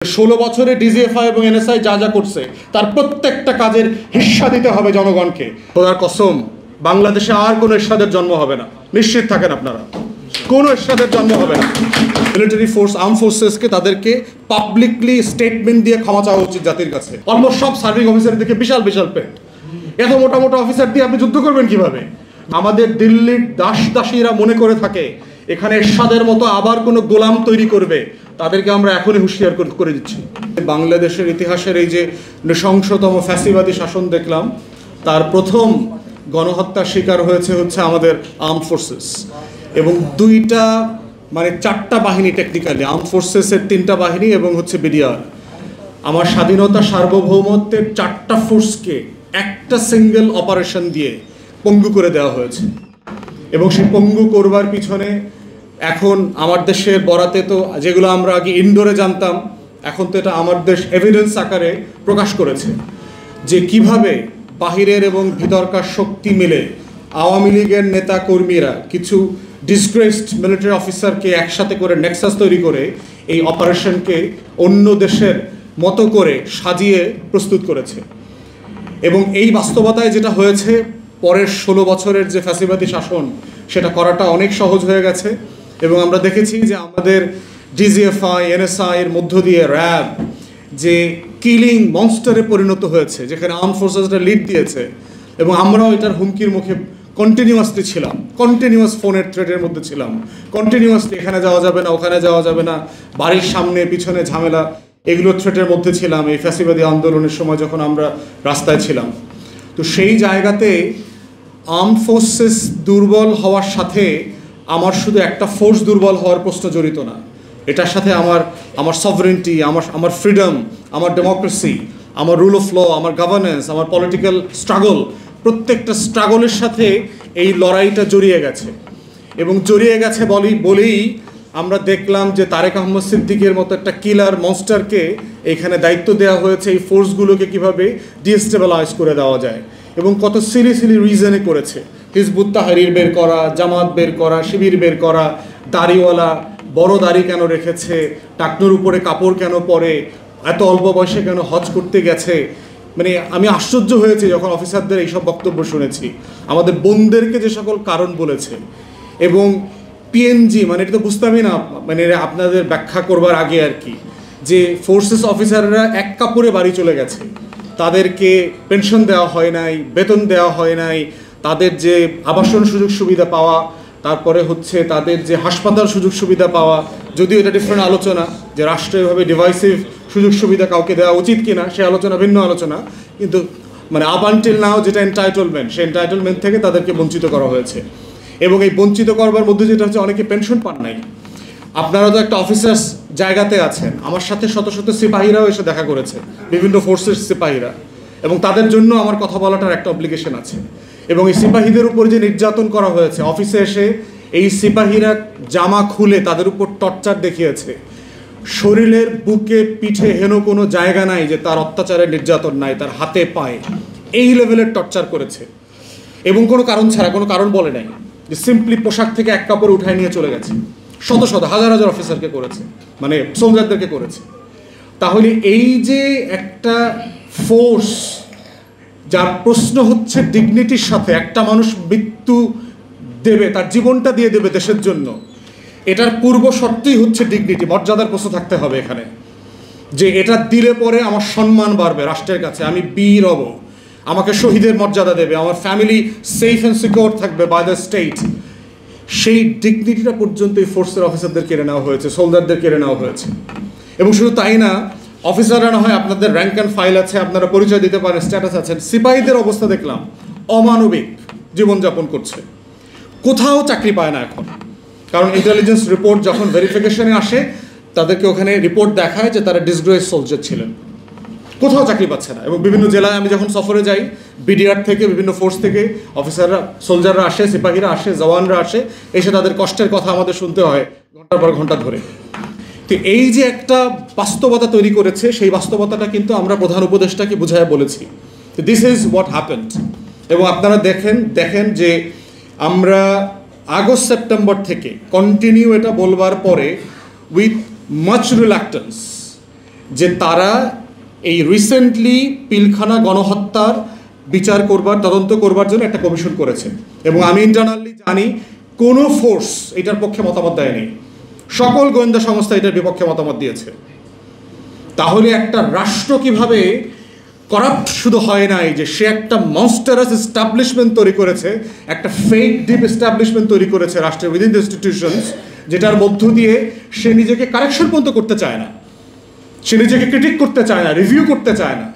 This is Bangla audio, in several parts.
16 বছরে ডিজিএফআই এবং এনএসআই যা যা করছে তার প্রত্যেকটা কাজের হিস্সা দিতে হবে জনগণকে। খোদার কসম, বাংলাদেশে আর কোনো এরশাদের জন্ম হবে না, নিশ্চিত থাকেন আপনারা, কোনো এরশাদের জন্ম হবে না। মিলিটারি ফোর্স, আর্ম ফোর্সেসকে তাদেরকে পাবলিকলি স্টেটমেন্ট দিয়ে ক্ষমা চাওয়া উচিত জাতির কাছে। অলমোস্ট সব সার্ভিং অফিসার দেখে বিশাল বিশাল পেট, এত মোটা মোটা অফিসার দিয়ে আপনি যুদ্ধ করবেন কিভাবে? আমাদের দিল্লির দাসীরা মনে করে থাকে এখানে এরশাদের মতো আবার কোনো গোলাম তৈরি করবে, তাদেরকে আমরা এখনই হুঁশিয়ার করে দিচ্ছি। বাংলাদেশের ইতিহাসের এই যে নৃশংসতম ফ্যাসিবাদী শাসন দেখলাম, তার প্রথম গণহত্যার শিকার হচ্ছে আমাদের আর্ম ফোর্সেস, এবং চারটা বাহিনী, টেকনিক্যালি আর্ম ফোর্সেসের 3টা বাহিনী এবং বিডিআর। আমার স্বাধীনতা সার্বভৌমত্বের 4টা ফোর্সকে একটা সিঙ্গেল অপারেশন দিয়ে পঙ্গু করে দেওয়া হয়েছে, এবং সেই পঙ্গু করবার পিছনে এখন আমার দেশের বরাতে তো যেগুলো আমরা আগে ইনডোরে জানতাম, এখন তো এটা আমার দেশ এভিডেন্স আকারে প্রকাশ করেছে যে কিভাবে বাহিরের এবং ভিতরকার শক্তি মিলে আওয়ামী লীগের নেতা কর্মীরা কিছু ডিসগ্রেসড মিলিটারি অফিসারকে একসাথে করে নেক্সাস তৈরি করে এই অপারেশনকে অন্য দেশের মতো করে সাজিয়ে প্রস্তুত করেছে। এবং এই বাস্তবতায় যেটা হয়েছে, পরের 16 বছরের যে ফ্যাসিবাদী শাসন, সেটা করাটা অনেক সহজ হয়ে গেছে। এবং আমরা দেখেছি যে আমাদের ডিজিএফআই, এনএসআই এর মধ্য দিয়ে র্যাব যে কিলিং মনস্টারে পরিণত হয়েছে, যেখানে আর্ম ফোর্সেসরা লিড দিয়েছে, এবং আমরাও এটার হুমকির মুখে কন্টিনিউয়াসলি ছিলাম, কন্টিনিউয়াস ফোনের থ্রেটের মধ্যে ছিলাম, কন্টিনিউয়াসলি এখানে যাওয়া যাবে না, ওখানে যাওয়া যাবে না, বাড়ির সামনে পিছনে ঝামেলা, এগুলোর থ্রেটের মধ্যে ছিলাম এই ফ্যাসিবাদী আন্দোলনের সময় যখন আমরা রাস্তায় ছিলাম। তো সেই জায়গাতে আর্ম ফোর্সেস দুর্বল হওয়ার সাথে আমার শুধু একটা ফোর্স দুর্বল হওয়ার প্রশ্ন জড়িত না, এটার সাথে আমার সভরেন্টি, আমার ফ্রিডম, আমার ডেমোক্রেসি, আমার রুল অফ ল, আমার গভর্নেন্স, আমার পলিটিক্যাল স্ট্রাগল, প্রত্যেকটা স্ট্রাগলের সাথে এই লড়াইটা জড়িয়ে গেছে। এবং জড়িয়ে গেছে বলেই আমরা দেখলাম যে তারেক আহমদ সিদ্দিকের মতো একটা কিলার মনস্টারকে এখানে দায়িত্ব দেওয়া হয়েছে এই ফোর্সগুলোকে কীভাবে ডিস্টেবিলাইজ করে দেওয়া যায়, এবং কত সিলি রিজনে করেছে। হিজবুত তাহরির বের করা, জামাত বের করা, শিবির বের করা, দাড়িওয়ালা বড় দাড়ি কেন রেখেছে, টাকনুর উপরে কাপড় কেন পরে, এত অল্প বয়সে কেন হজ করতে গেছে। আমি আশ্চর্য হয়েছি যখন অফিসারদের এইসব বক্তব্য শুনেছি, আমাদের বোনদেরকে যে সকল কারণ বলেছে। এবং পিএনজি এটা তো বুঝতামই না, আপনাদের ব্যাখ্যা করবার আগে আর কি, যে ফোর্সেস অফিসাররা এক কাপড়ে বাড়ি চলে গেছে, তাদেরকে পেনশন দেওয়া হয় নাই, বেতন দেওয়া হয় নাই, তাদের যে আবাসন সুযোগ সুবিধা পাওয়া, তারপরে তাদের যে হাসপাতাল সুযোগ সুবিধা পাওয়া, যদিও এটা ডিফারেন্ট আলোচনা যে রাষ্ট্রীয়ভাবে ডিভাইসিভ সুযোগ সুবিধা কাউকে দেওয়া উচিত কিনা, সে আলোচনা ভিন্ন আলোচনা, কিন্তু আপ আনটিল নাও যেটা এন্টাইটলমেন্ট, সেই এন্টাইটলমেন্ট থেকে তাদেরকে বঞ্চিত করা হয়েছে। এবং এই বঞ্চিত করবার মধ্যে যেটা হচ্ছে, অনেকে পেনশন পান নাই। আপনারা তো একটা অফিসার্স জায়গাতে আছেন, আমার সাথে শত শত সিপাহীরাও এসে দেখা করেছে, বিভিন্ন ফোর্সের সিপাহীরা, এবং তাদের জন্য আমার কথা বলাটার একটা অব্লিগেশন আছে। এবং এই সিপাহীদের উপর যে নির্যাতন করা হয়েছে, অফিসে এসে এই সিপাহীরা জামা খুলে তাদের উপর টর্চার দেখিয়েছে, শরীরের বুকে পিঠে হেন কোনো জায়গা নাই যে তার অত্যাচারের নির্যাতন নাই, তার হাতে পায়ে এই লেভেলের টর্চার করেছে, এবং কোনো কারণ ছাড়া, কোনো কারণ বলে নাই, যে সিম্পলি পোশাক থেকে এক কাপড় উঠায় নিয়ে চলে গেছে। শত শত হাজার হাজার অফিসারকে করেছে, সোলজারদেরকে করেছে। তাহলে এই যে একটা ফোর্স, যার প্রশ্ন হচ্ছে ডিগনিটির সাথে একটা মানুষ মৃত্যু দেবে, তার জীবনটা দিয়ে দেবে দেশের জন্য, এটার পূর্ব শর্তই হচ্ছে ডিগনিটি, মর্যাদার প্রশ্ন থাকতে হবে এখানে, যে এটা দিলে পরে আমার সম্মান বাড়বে রাষ্ট্রের কাছে, আমি বীর হব, আমাকে শহীদের মর্যাদা দেবে, আমার ফ্যামিলি সেফ অ্যান্ড সিকিউর থাকবে বাই দ্য স্টেট। সেই ডিগনিটিটা পর্যন্ত এই ফোর্সের অফিসারদের কেড়ে নেওয়া হয়েছে, সোলজারদের কেড়ে নেওয়া হয়েছে। এবং শুধু তাই না, অফিসাররা না হয় আপনাদের র্যাঙ্ক অ্যান্ড ফাইল আছে, আপনারা পরিচয় দিতে পারেন, স্ট্যাটাস আছেন, সিপাহীদের অবস্থা দেখলাম অমানবিক জীবনযাপন করছে, কোথাও চাকরি পায় না এখন। কারণ ইন্টেলিজেন্স রিপোর্ট যখন ভেরিফিকেশনে আসে, তাদেরকে ওখানে রিপোর্ট দেখায় যে তারা ডিসগ্রেস সোলজার ছিলেন, কোথাও চাকরি পাচ্ছে না। এবং বিভিন্ন জেলায় আমি যখন সফরে যাই, বিডিআর থেকে, বিভিন্ন ফোর্স থেকে অফিসাররা, সোলজাররা আসে, সিপাহীরা আসে, জওয়ানরা আসে, এসে তাদের কষ্টের কথা আমাদের শুনতে হয় ঘন্টার পর ঘন্টা ধরে। তো এই যে একটা বাস্তবতা তৈরি করেছে, সেই বাস্তবতাটা কিন্তু আমরা প্রধান উপদেষ্টাকে বুঝায় বলেছি, দিস ইজ হোয়াট হ্যাপেন্ড। এবং আপনারা দেখেন যে আমরা আগস্ট সেপ্টেম্বর থেকে কন্টিনিউ এটা বলবার পরে উইথ মাচ রিল্যাক্টেন্স যে তারা এই রিসেন্টলি পিলখানা গণহত্যার বিচার করবার, তদন্ত করবার জন্য একটা কমিশন করেছে, এবং আমি ইন্টারনালি জানি কোনো ফোর্স এটার পক্ষে মতামত দেয়নি, সকল গোয়েন্দা সংস্থা এটার বিপক্ষে মতামত দিয়েছে। তাহলে একটা রাষ্ট্র কিভাবে করাপ্ট শুধু হয় নাই, যে সে একটা মনস্টারাস এস্টাবলিশমেন্ট তৈরি করেছে, একটা ফেক ডিপ এস্টাবলিশমেন্ট তৈরি করেছে রাষ্ট্রের উইদিন দ্য ইনস্টিটিউশনস, যেটার মধ্য দিয়ে সে নিজেকে কারেকশন পর্যন্ত করতে চায় না, সে নিজেকে ক্রিটিক করতে চায় না, রিভিউ করতে চায় না,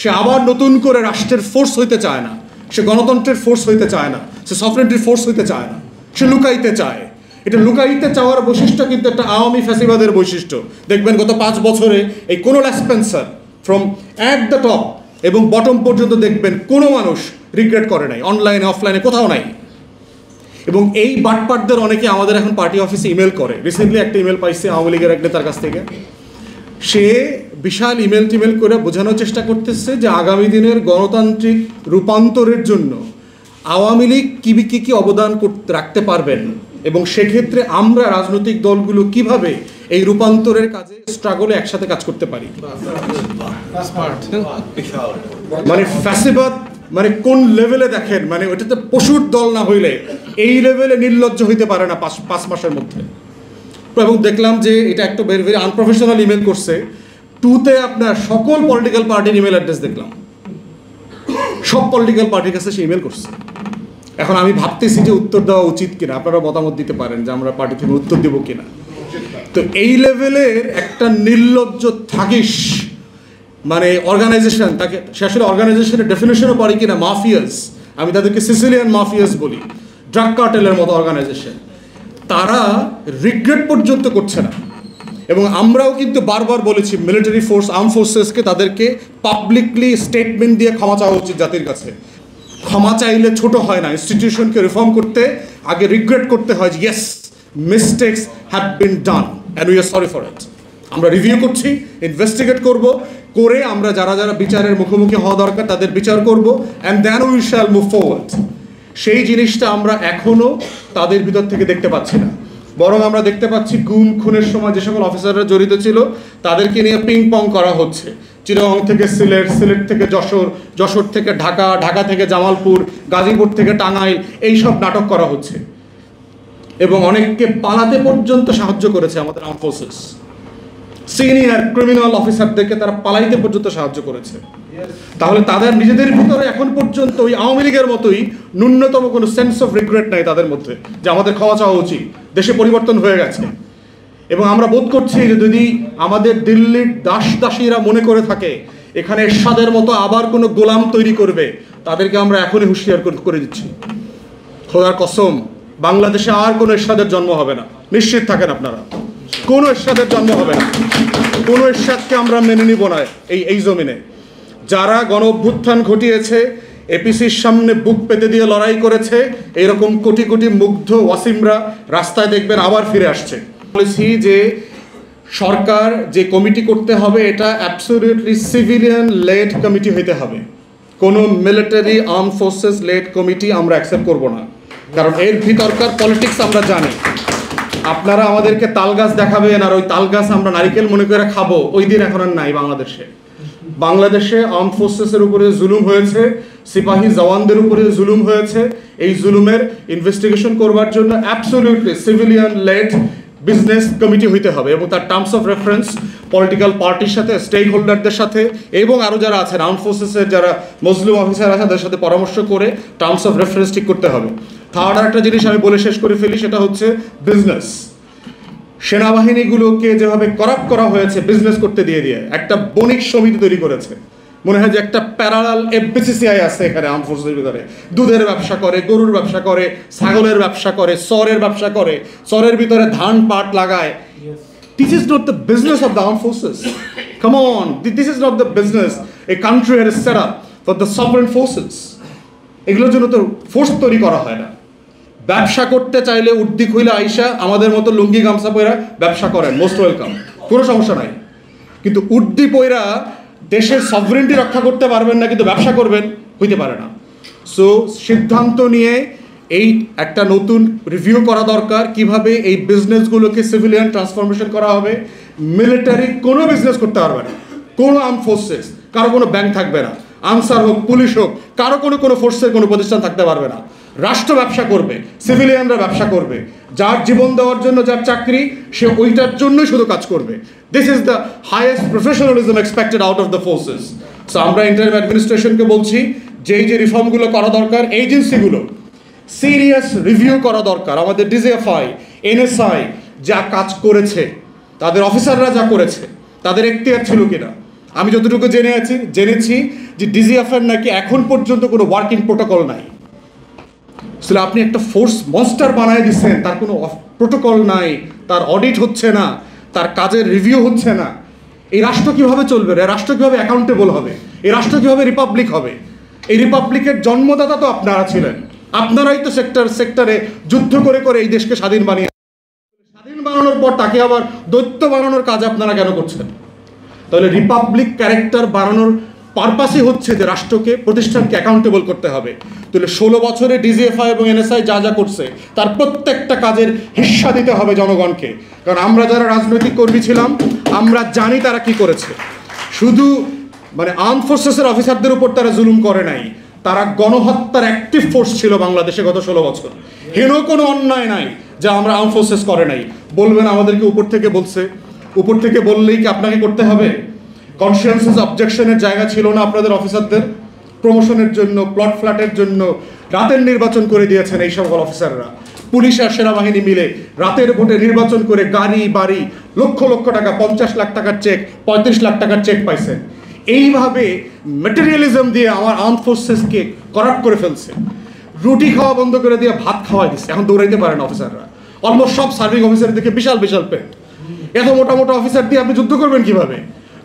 সে আবার নতুন করে রাষ্ট্রের ফোর্স হইতে চায় না, সে গণতন্ত্রের ফোর্স হইতে চায় না, সে সফরেনিটির ফোর্স হইতে চায় না, সে লুকাইতে চায়। এটা লুকাইতে চাওয়ার বৈশিষ্ট্য কিন্তু একটা আওয়ামী ফ্যাসিবাদের বৈশিষ্ট্য। দেখবেন গত 5 বছরে এই কোনোলা Spencer from at the top এবং বটম পর্যন্ত দেখবেন কোনো মানুষ রিগ্রেট করে নাই, অনলাইনে অফলাইনে কোথাও নাই। এবং এই বাটপাটদের অনেকে আমাদের এখন পার্টি অফিসে ইমেল করে। রিসেন্টলি একটা ইমেল পাইছে আওয়ামী লীগের এক নেতার কাছ থেকে, সে বিশাল ইমেল টিমেল করে বোঝানোর চেষ্টা করতেছে যে আগামী দিনের গণতান্ত্রিক রূপান্তরের জন্য আওয়ামী লীগ কী অবদান রাখতে পারবেন, এবং সেক্ষেত্রে আমরা রাজনৈতিক দলগুলো কিভাবে এই রূপান্তরের কাজে স্ট্রাগলে একসাথে কাজ করতে পারি। মানে ফ্যাসিবাদ মানে কোন লেভেলে দেখেন, মানে ওইটাতে পশুর দল না হইলে এই লেভেলে নির্লজ্জ হইতে পারে না 5 মাসের মধ্যে। এবং দেখলাম যে এটা একটা ভেরি ভেরি আনপ্রফেশনাল ইমেল করছে। 2তে আপনার সকল পলিটিক্যাল পার্টির ইমেল অ্যাড্রেস দেখলাম, সব পলিটিক্যাল পার্টির কাছে সে ইমেল করছে। এখন আমি ভাবতেছি যে উত্তর দেওয়া উচিত কিনা, আপনারা মতামত দিতে পারেন যে আমরা পার্টি থেকে উত্তর দেবো কিনা। তো এই লেভেলের একটা নির্লজ্জ থাকিস মানে অর্গানাইজেশন, তাকে সে আসলে অর্গানাইজেশনের ডেফিনেশনও পারি কিনা, মাফিয়াস, আমি তাদেরকে সিসিলিয়ান মাফিয়াস বলি, ড্রাগ কার্টেলের মতো অর্গানাইজেশন, তারা রিগ্রেট পর্যন্ত করছে না। এবং আমরাও কিন্তু বারবার বলেছি মিলিটারি ফোর্স, আর্ম ফোর্সেসকে তাদেরকে পাবলিকলি স্টেটমেন্ট দিয়ে ক্ষমা চাওয়া উচিত জাতির কাছে। ক্ষমা চাইলে ছোট হয় না, ইনস্টিটিউশনকে রিফর্ম করতে আগে রিগ্রেট করতে হয় যে yes mistakes have been done and we are sorry for it. আমরা রিভিউ করছি, ইনভেস্টিগেট করব, করে আমরা যারা যারা বিচারের মুখোমুখি হওয়া দরকার তাদের বিচার করব, and then we shall move forward. সেই জিনিসটা আমরা এখনও তাদের ভিতর থেকে দেখতে পাচ্ছি না, বরং আমরা দেখতে পাচ্ছি গুম খুনের সময় যে সকল অফিসাররা জড়িত ছিল তাদেরকে নিয়ে পিং পং করা হচ্ছে। চিটাগং থেকে সিলেট, সিলেট থেকে যশোর, যশোর থেকে ঢাকা, ঢাকা থেকে জামালপুর, গাজীপুর থেকে টাঙ্গাইল, এইসব নাটক করা হচ্ছে। এবং অনেককে পালাতে পর্যন্ত সাহায্য করেছে আমাদের আর্ম ফোর্সেস, সিনিয়র ক্রিমিনাল অফিসারদেরকে তারা পালাইতে পর্যন্ত সাহায্য করেছে। তাহলে তাদের নিজেদের ভিতরে এখন পর্যন্ত ওই আওয়ামী লীগের মতোই ন্যূনতম কোনো সেন্স অফ রিগ্রেট নাই তাদের মধ্যে যে আমাদের ক্ষমা চাওয়া উচিত, দেশে পরিবর্তন হয়ে গেছে। এবং আমরা বোধ করছি যে যদি আমাদের দিল্লির দাসীরা মনে করে থাকে এখানে এরশাদের মতো আবার কোনো গোলাম তৈরি করবে, তাদেরকে আমরা এখনই হুঁশিয়ার করে দিচ্ছি। খোদার কসম, বাংলাদেশে আর কোনো এরশাদের জন্ম হবে না, নিশ্চিত থাকেন আপনারা, কোনো এরশাদের জন্ম হবে না। কোনো এরশাদকে আমরা মেনে নিব না এই জমিনে। যারা গণ অভ্যুত্থান ঘটিয়েছে, এপিসির সামনে বুক পেতে দিয়ে লড়াই করেছে, এরকম কোটি কোটি মুগ্ধ ওয়াসিমরা রাস্তায় দেখবেন আবার ফিরে আসছে। বলেছি যে সরকার যে কমিটি করতে হবে এটা অ্যাবসলিউটলি সিভিলিয়ান লেড কমিটি হইতে হবে, কোনো military arm forces led committee আমরা অ্যাকসেপ্ট করব না। কারণ এর ভিতরকার পলিটিক্স আমরা জানি। আপনারা আমাদেরকে তাল গাছ দেখাবেন আর ওই তাল গাছ আমরা নারিকেল মনে করে খাবো, ওই দিন এখন আর নাই বাংলাদেশে। বাংলাদেশে আর্ম ফোর্সেসের উপরে জুলুম হয়েছে, সিপাহী জওয়ানদের উপরে জুলুম হয়েছে। এই জুলুমের ইনভেস্টিগেশন করবার জন্য absolutely civilian led business committee হইতে হবে, এবং তার টার্মস অফ রেফারেন্স পলিটিক্যাল পার্টির সাথে, স্টেক হোল্ডারদের সাথে, এবং আরও যারা আছেন আর্ম ফোর্সেসের যারা মজলুম অফিসার আছে তাদের সাথে পরামর্শ করে টার্মস অফ রেফারেন্স ঠিক করতে হবে। থার্ড আর একটা জিনিস আমি বলে শেষ করে ফেলি, সেটা হচ্ছে বিজনেস। সেনাবাহিনীগুলোকে যেভাবে করাপ্ট করা হয়েছে বিজনেস করতে দিয়ে একটা বণিক সমিতি তৈরি করেছে, মনে হয় যে একটা প্যারালাল এফবিসিসিআই আছে এখানে আর্ম ফোর্সের ভিতরে। দুধের ব্যবসা করে, গরুর ব্যবসা করে, ছাগলের ব্যবসা করে, সরের ব্যবসা করে, সরের ভিতরে ধান পাট লাগায়। This is not the business of the arm forces. Come on, this is not the business a country has set up for the sovereign forces. এগুলোর জন্য তো ফোর্স তৈরি করা হয় না। ব্যবসা করতে চাইলে উদ্দিক হইলে আইসা আমাদের মতো লুঙ্গি গামছা পয়রা ব্যবসা করেন, মোস্ট ওয়েলকাম, কোনো সমস্যা নাই। কিন্তু উর্দি পয়রা দেশের সভরেন্টি রক্ষা করতে পারবেন না, কিন্তু ব্যবসা করবেন, হইতে পারে না। সো সিদ্ধান্ত নিয়ে এই একটা নতুন রিভিউ করা দরকার, কিভাবে এই বিজনেসগুলোকে সিভিলিয়ান ট্রান্সফরমেশন করা হবে। মিলিটারি কোনো বিজনেস করতে পারবে না। কোনো আর্ম ফোর্সেস, কারো কোনো ব্যাংক থাকবে না, আনসার হোক, পুলিশ হোক, কারো কোনো ফোর্সের কোনো প্রতিষ্ঠান থাকতে পারবে না। রাষ্ট্র ব্যবসা করবে, সিভিলিয়ানরা ব্যবসা করবে, যার জীবন দেওয়ার জন্য যার চাকরি সে ওইটার জন্যই শুধু কাজ করবে। This is the highest professionalism expected out of the forces. So আমরা ইন্টারিম অ্যাডমিনিস্ট্রেশনকে বলছি যে রিফর্মগুলো করা দরকার, এজেন্সিগুলো সিরিয়াস রিভিউ করা দরকার। আমাদের ডিজিএফআই, এনএসআই যা কাজ করেছে, তাদের অফিসাররা যা করেছে, তাদের এখতিয়ার ছিল কিনা। আমি যতটুকু জেনেছি যে ডিজিএফআইয়ের নাকি এখন পর্যন্ত কোনো ওয়ার্কিং প্রোটোকল নাই। আসলে আপনি একটা ফোর্স মনস্টার বানায় দিচ্ছেন, তার কোনো প্রোটোকল নাই, তার অডিট হচ্ছে না, তার কাজের রিভিউ হচ্ছে না। এই রাষ্ট্র কীভাবে চলবে? রাষ্ট্র কীভাবে অ্যাকাউন্টেবল হবে? এই রাষ্ট্র কীভাবে রিপাবলিক হবে? এই রিপাবলিকের জন্মদাতা তো আপনারা ছিলেন, আপনারাই তো সেক্টরে যুদ্ধ করে এই দেশকে স্বাধীন বানানোর পর তাকে আবার দৈত্য বানানোর কাজ আপনারা কেন করছেন? তাহলে রিপাবলিক ক্যারেক্টার বানানোর পারপাসই হচ্ছে যে রাষ্ট্রকে, প্রতিষ্ঠানকে অ্যাকাউন্টেবল করতে হবে। তাহলে 16 বছরে ডিজিএফআই এবং এনএসআই যা করছে তার প্রত্যেকটা কাজের হিস্সা দিতে হবে জনগণকে। কারণ আমরা যারা রাজনৈতিক কর্মী ছিলাম আমরা জানি তারা কি করেছে। শুধু আর্ম ফোর্সেসের অফিসারদের উপর তারা জুলুম করে নাই, তারা গণহত্যার অ্যাক্টিভ ফোর্স ছিল বাংলাদেশে গত 16 বছর। হেন কোনো অন্যায় নাই যা আমরা আর্ম ফোর্সেস করে নাই। বলবেন আমাদেরকে উপর থেকে বলছে, উপর থেকে বললেই কি আপনাকে করতে হবে? কনসিয়াসনেস অবজেকশনের জায়গা ছিল না আপনাদের অফিসারদের? প্রমোশনের জন্য, প্লট ফ্ল্যাটের জন্য রাতের নির্বাচন করে দিয়েছেন এই সকল অফিসাররা। পুলিশ আর সেনাবাহিনী মিলে রাতের ভোটে নির্বাচন করে গাড়ি বাড়ি লক্ষ টাকা, 50 লাখ টাকার চেক, 35 লাখ টাকার চেক পাইছেন। এইভাবে ম্যাটেরিয়ালিজম দিয়ে আমার আর্ম ফোর্সেসকে করাপ্ট করে ফেলছে। রুটি খাওয়া বন্ধ করে দিয়ে ভাত খাওয়াই দিচ্ছে, এখন দৌড়াইতে পারেন অফিসাররা। অলমোস্ট সব সার্ভিং অফিসারের দিকে বিশাল পেট। এত মোটা অফিসার দিয়ে আপনি যুদ্ধ করবেন কিভাবে?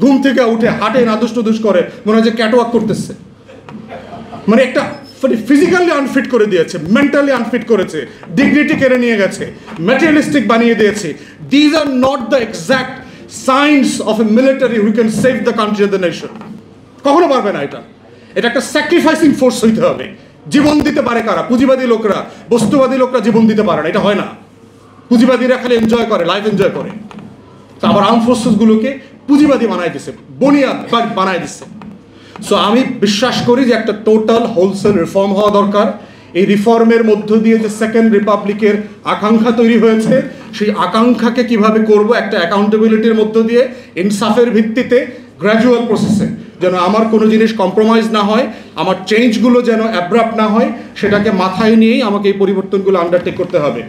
ঘুম থেকে উঠে হাঁটে নাদুস করে মনে হয় যে ক্যাটওয়াক করতেছে। একটা ফিজিক্যালি আনফিট করে দিয়েছে, মেন্টালি আনফিট করেছে, ডিগনিটি কেড়ে নিয়ে গেছে, ম্যাটেরিয়ালিস্টিক বানিয়ে দিয়েছে। These are not the exact signs of A military who can save the country and the nation. কখনো পারবে না। এটা একটা স্যাক্রিফাইসিং ফোর্স হইতে হবে। জীবন দিতে পারে কারা? পুঁজিবাদী লোকরা। বস্তুবাদী লোকরা জীবন দিতে পারে না, এটা হয় না। পুঁজিবাদীরা খালি এনজয় করে, লাইফ এনজয় করে। তা আবার আর্ম ফোর্সেসগুলোকে পুঁজিবাদী বানাই দিচ্ছে, বুনিয়াদ বানাই দিচ্ছে। সো আমি বিশ্বাস করি যে একটা টোটাল হোলসেল রিফর্ম হওয়া দরকার। এই রিফর্মের মধ্য দিয়ে যে সেকেন্ড রিপাবলিকের আকাঙ্ক্ষা তৈরি হয়েছে, সেই আকাঙ্ক্ষাকে কিভাবে করব একটা অ্যাকাউন্টেবিলিটির মধ্য দিয়ে, ইনসাফের ভিত্তিতে, গ্র্যাজুয়াল প্রসেসে, যেন আমার কোনো জিনিস কম্প্রোমাইজ না হয়, আমার চেঞ্জগুলো যেন অ্যাব্রাপ্ট না হয়, সেটাকে মাথায় নিয়েই আমাকে এই পরিবর্তনগুলো আন্ডারটেক করতে হবে।